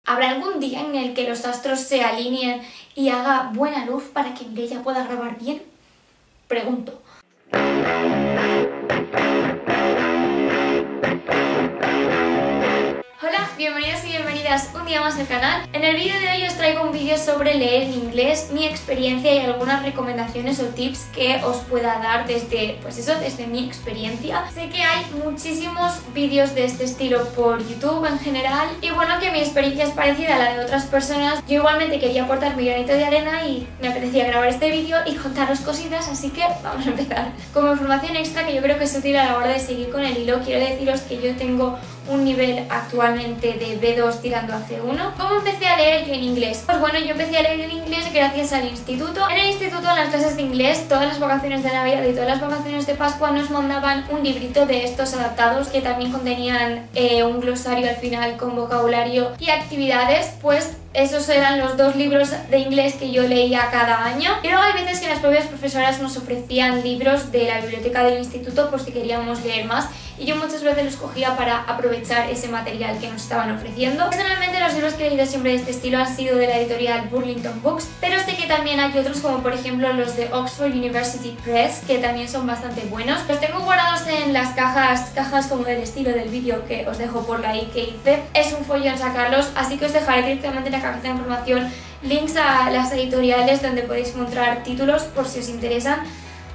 ¿Habrá algún día en el que los astros se alineen y haga buena luz para que Mireia pueda grabar bien? Pregunto. Hola, bienvenidos y bienvenidas un día más al canal. En el vídeo de hoy os traigo un vídeo sobre leer en inglés, mi experiencia y algunas recomendaciones o tips que os pueda dar desde mi experiencia. Sé que hay muchísimos vídeos de este estilo por YouTube en general y bueno, que mi experiencia es parecida a la de otras personas. Yo igualmente quería aportar mi granito de arena y me apetecía grabar este vídeo y contaros cositas, así que vamos a empezar. Como información extra que yo creo que es útil a la hora de seguir con el hilo, quiero deciros que yo tengo un nivel actualmente de B2 tirando a C1. ¿Cómo empecé a leer yo en inglés? Pues bueno, yo empecé a leer en inglés gracias al instituto. En el instituto, en las clases de inglés, todas las vacaciones de Navidad y todas las vacaciones de Pascua nos mandaban un librito de estos adaptados que también contenían un glosario al final con vocabulario y actividades. Pues esos eran los dos libros de inglés que yo leía cada año. Y luego hay veces que las propias profesoras nos ofrecían libros de la biblioteca del instituto por si queríamos leer más, y yo muchas veces los cogía para aprovechar ese material que nos estaban ofreciendo. Personalmente los libros que he leído siempre de este estilo han sido de la editorial Burlington Books, pero sé que también hay otros como por ejemplo los de Oxford University Press, que también son bastante buenos. Los tengo guardados en las cajas como del estilo del vídeo que os dejo por ahí que hice. Es un follón sacarlos, así que os dejaré directamente en la cajita de información links a las editoriales donde podéis encontrar títulos por si os interesan,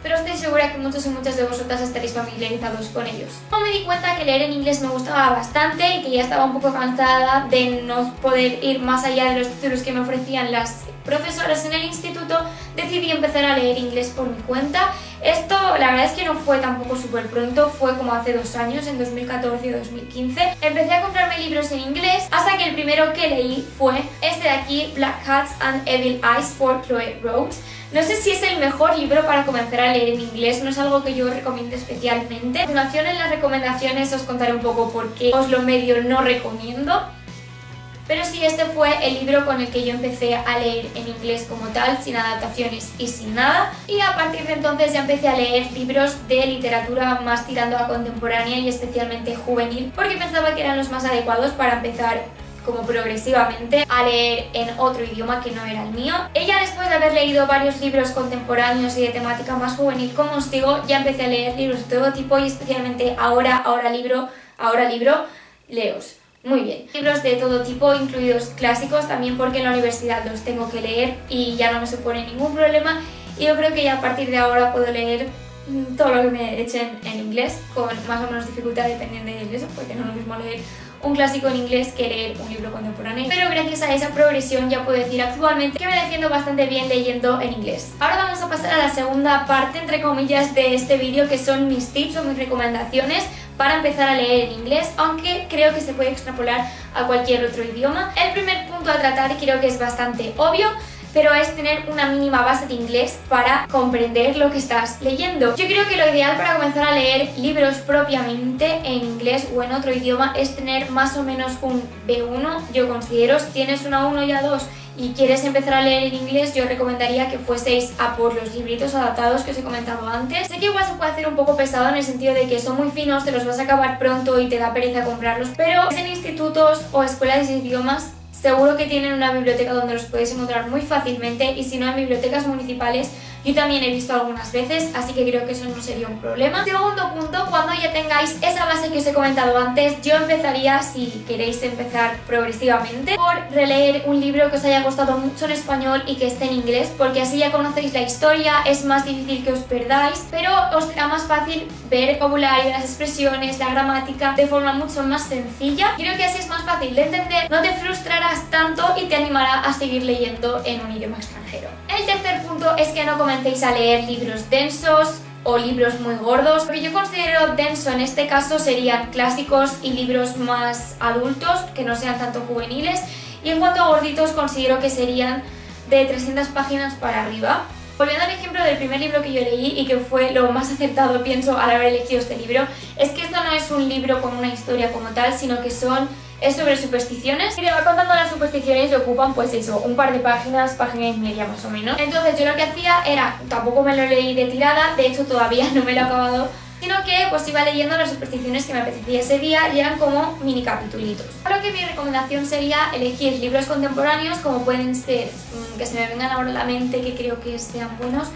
pero estoy segura que muchos y muchas de vosotras estaréis familiarizados con ellos. Me di cuenta que leer en inglés me gustaba bastante y que ya estaba un poco cansada de no poder ir más allá de los títulos que me ofrecían las profesoras en el instituto. Decidí empezar a leer inglés por mi cuenta. Esto la verdad es que no fue tampoco súper pronto, fue como hace 2 años, en 2014 y 2015. Empecé a comprarme libros en inglés hasta que el primero que leí fue este de aquí, Black Cats and Evil Eyes por Chloe Rhodes. No sé si es el mejor libro para comenzar a leer en inglés, no es algo que yo recomiende especialmente. A continuación en las recomendaciones os contaré un poco por qué os lo medio no recomiendo. Pero sí, este fue el libro con el que yo empecé a leer en inglés como tal, sin adaptaciones y sin nada. Y a partir de entonces ya empecé a leer libros de literatura más tirando a contemporánea y especialmente juvenil, porque pensaba que eran los más adecuados para empezar como progresivamente a leer en otro idioma que no era el mío. Ella, después de haber leído varios libros contemporáneos y de temática más juvenil, como os digo, ya empecé a leer libros de todo tipo y especialmente ahora libro, leos. Muy bien. Libros de todo tipo, incluidos clásicos, también porque en la universidad los tengo que leer y ya no me supone ningún problema, y yo creo que ya a partir de ahora puedo leer todo lo que me echen en inglés con más o menos dificultad dependiendo del inglés, porque no es lo mismo leer un clásico en inglés que leer un libro contemporáneo. Pero gracias a esa progresión ya puedo decir actualmente que me defiendo bastante bien leyendo en inglés. Ahora vamos a pasar a la segunda parte, entre comillas, de este vídeo, que son mis tips o mis recomendaciones para empezar a leer en inglés, aunque creo que se puede extrapolar a cualquier otro idioma. El primer punto a tratar creo que es bastante obvio, pero es tener una mínima base de inglés para comprender lo que estás leyendo. Yo creo que lo ideal para comenzar a leer libros propiamente en inglés o en otro idioma es tener más o menos un B1, yo considero. Si tienes una 1 y a 2 y quieres empezar a leer en inglés, yo recomendaría que fueseis a por los libritos adaptados que os he comentado antes. Sé que igual se puede hacer un poco pesado en el sentido de que son muy finos, te los vas a acabar pronto y te da pereza comprarlos, pero en institutos o escuelas de idiomas seguro que tienen una biblioteca donde los podéis encontrar muy fácilmente, y si no, en bibliotecas municipales yo también he visto algunas veces, así que creo que eso no sería un problema. Segundo punto, cuando ya tengáis esa base que os he comentado antes, yo empezaría, si queréis empezar progresivamente, por releer un libro que os haya costado mucho en español y que esté en inglés, porque así ya conocéis la historia, es más difícil que os perdáis, pero os será más fácil ver el vocabulario, las expresiones, la gramática de forma mucho más sencilla. Creo que así es más fácil de entender, no te frustrarás tanto y te animará a seguir leyendo en un idioma extranjero. El tercer punto es que no comencéis a leer libros densos o libros muy gordos. Lo que yo considero denso en este caso serían clásicos y libros más adultos, que no sean tanto juveniles, y en cuanto a gorditos considero que serían de 300 páginas para arriba. Volviendo al ejemplo del primer libro que yo leí y que fue lo más acertado, pienso, al haber elegido este libro, es que esto no es un libro con una historia como tal, sino que es sobre supersticiones, y te va contando las supersticiones y ocupan pues eso, un par de páginas, página y media más o menos. Entonces yo lo que hacía era, tampoco me lo leí de tirada, de hecho todavía no me lo he acabado, sino que pues iba leyendo las supersticiones que me apetecía ese día y eran como mini capitulitos. Por lo que mi recomendación sería elegir libros contemporáneos como pueden ser, que se me vengan ahora a la mente que creo que sean buenos,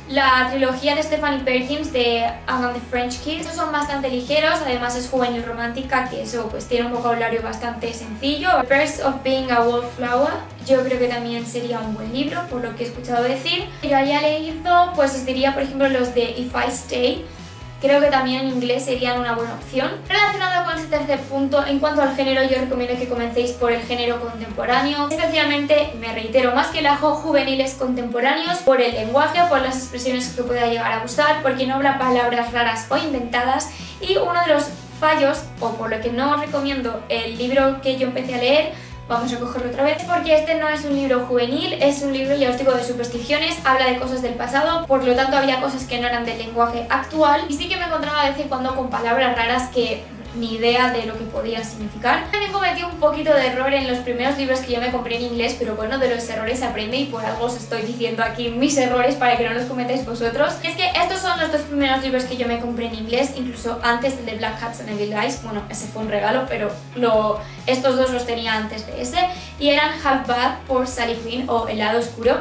la trilogía de Stephanie Perkins de Anne and the French Kiss. Estos son bastante ligeros, además es juvenil romántica, que eso pues tiene un vocabulario bastante sencillo. The Perks of Being a Wallflower, yo creo que también sería un buen libro, por lo que he escuchado decir. Yo haya leído, pues os diría por ejemplo los de If I Stay. Creo que también en inglés serían una buena opción. Relacionado con ese tercer punto, en cuanto al género, yo recomiendo que comencéis por el género contemporáneo. Especialmente, me reitero, más que el ajo, juveniles contemporáneos, por el lenguaje, por las expresiones que pueda llegar a usar, porque no habrá palabras raras o inventadas. Y uno de los fallos, o por lo que no os recomiendo el libro que yo empecé a leer, vamos a cogerlo otra vez, porque este no es un libro juvenil, es un libro, ya os digo, de supersticiones, habla de cosas del pasado, por lo tanto había cosas que no eran del lenguaje actual y sí que me encontraba de vez en cuando con palabras raras que ni idea de lo que podían significar. También cometí un poquito de error en los primeros libros que yo me compré en inglés, pero bueno, de los errores se aprende y por algo os estoy diciendo aquí mis errores para que no los cometáis vosotros. Y es que estos son los dos primeros libros que yo me compré en inglés, incluso antes del de Black Cats and Evil Eyes. Bueno, ese fue un regalo, pero estos dos los tenía antes de ese, y eran Half Bath por Sally Green, o El lado oscuro,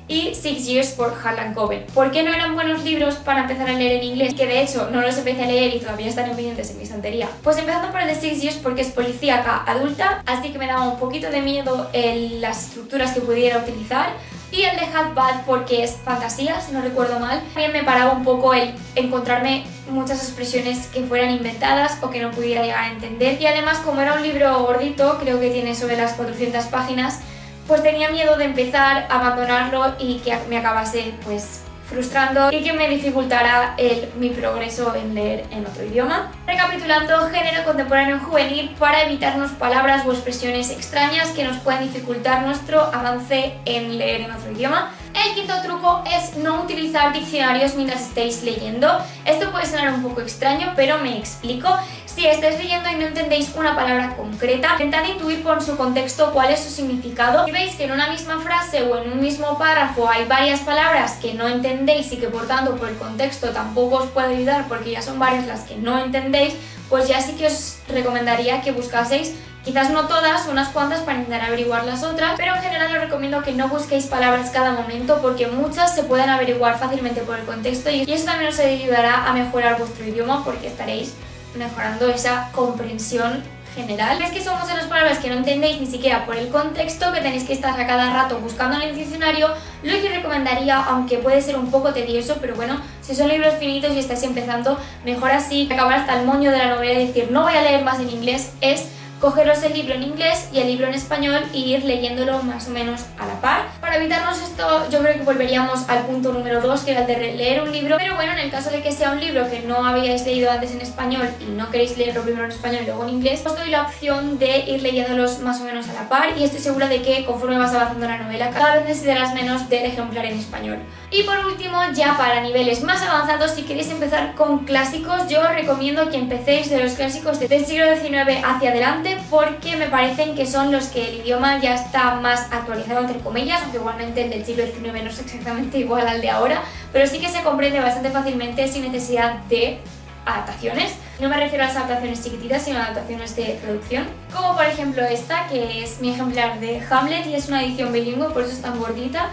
y 6 Years por Harlan Coben. ¿Por qué no eran buenos libros para empezar a leer en inglés? Que de hecho no los empecé a leer y todavía están pendientes en mi estantería. Pues empezando por el de 6 Years porque es policíaca adulta, así que me daba un poquito de miedo las estructuras que pudiera utilizar. Y el de Half Bath porque es fantasía, si no recuerdo mal. También me paraba un poco el encontrarme muchas expresiones que fueran inventadas o que no pudiera llegar a entender. Y además, como era un libro gordito, creo que tiene sobre las 400 páginas, pues tenía miedo de empezar, abandonarlo y que me acabase pues frustrando y que me dificultara mi progreso en leer en otro idioma. Recapitulando, género contemporáneo juvenil para evitarnos palabras o expresiones extrañas que nos puedan dificultar nuestro avance en leer en otro idioma. El quinto truco es no utilizar diccionarios mientras estéis leyendo. Esto puede sonar un poco extraño, pero me explico. Si estáis leyendo y no entendéis una palabra concreta, intentad intuir por su contexto cuál es su significado. Si veis que en una misma frase o en un mismo párrafo hay varias palabras que no entendéis y que por tanto por el contexto tampoco os puede ayudar porque ya son varias las que no entendéis, pues ya sí que os recomendaría que buscaseis quizás no todas, unas cuantas para intentar averiguar las otras, pero en general os recomiendo que no busquéis palabras cada momento porque muchas se pueden averiguar fácilmente por el contexto y eso también os ayudará a mejorar vuestro idioma porque estaréis mejorando esa comprensión general. Es que son muchas las palabras que no entendéis ni siquiera por el contexto, que tenéis que estar a cada rato buscando en el diccionario. Lo que recomendaría, aunque puede ser un poco tedioso, pero bueno, si son libros finitos y estáis empezando, mejor así, acabar hasta el moño de la novela y decir no voy a leer más en inglés, es cogeros el libro en inglés y el libro en español e ir leyéndolo más o menos a la par. Para evitarnos esto, yo creo que volveríamos al punto número 2, que era el de leer un libro, pero bueno, en el caso de que sea un libro que no habíais leído antes en español y no queréis leerlo primero en español y luego en inglés, os doy la opción de ir leyéndolos más o menos a la par y estoy segura de que conforme vas avanzando la novela cada vez necesitarás menos del ejemplar en español. Y por último, ya para niveles más avanzados, si queréis empezar con clásicos, yo os recomiendo que empecéis de los clásicos del siglo XIX hacia adelante, porque me parecen que son los que el idioma ya está más actualizado entre comillas, aunque igualmente el del siglo XIX no es exactamente igual al de ahora, pero sí que se comprende bastante fácilmente sin necesidad de adaptaciones. No me refiero a las adaptaciones chiquititas, sino a adaptaciones de traducción, como por ejemplo esta, que es mi ejemplar de Hamlet y es una edición bilingüe, por eso es tan gordita,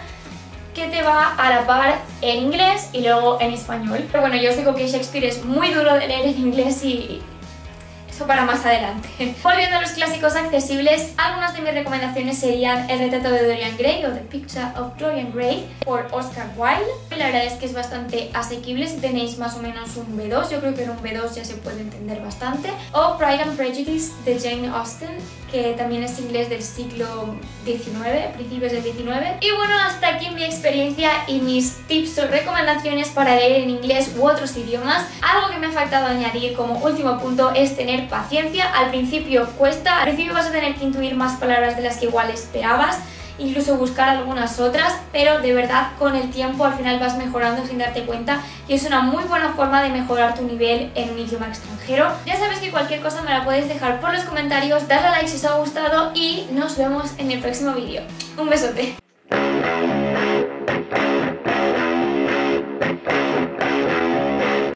que te va a la par en inglés y luego en español. Pero bueno, yo os digo que Shakespeare es muy duro de leer en inglés y eso para más adelante. Volviendo a los clásicos accesibles, algunas de mis recomendaciones serían El retrato de Dorian Gray o The Picture of Dorian Gray por Oscar Wilde. La verdad es que es bastante asequible si tenéis más o menos un B2, yo creo que en un B2 ya se puede entender bastante. O Pride and Prejudice de Jane Austen, que también es inglés del siglo XIX, principios del XIX. Y bueno, hasta aquí mi experiencia y mis tips o recomendaciones para leer en inglés u otros idiomas. Algo que me ha faltado añadir como último punto es tener paciencia. Al principio cuesta, al principio vas a tener que intuir más palabras de las que igual esperabas, incluso buscar algunas otras, pero de verdad con el tiempo al final vas mejorando sin darte cuenta y es una muy buena forma de mejorar tu nivel en un idioma extranjero. Ya sabes que cualquier cosa me la puedes dejar por los comentarios, darle a like si os ha gustado y nos vemos en el próximo vídeo. Un besote.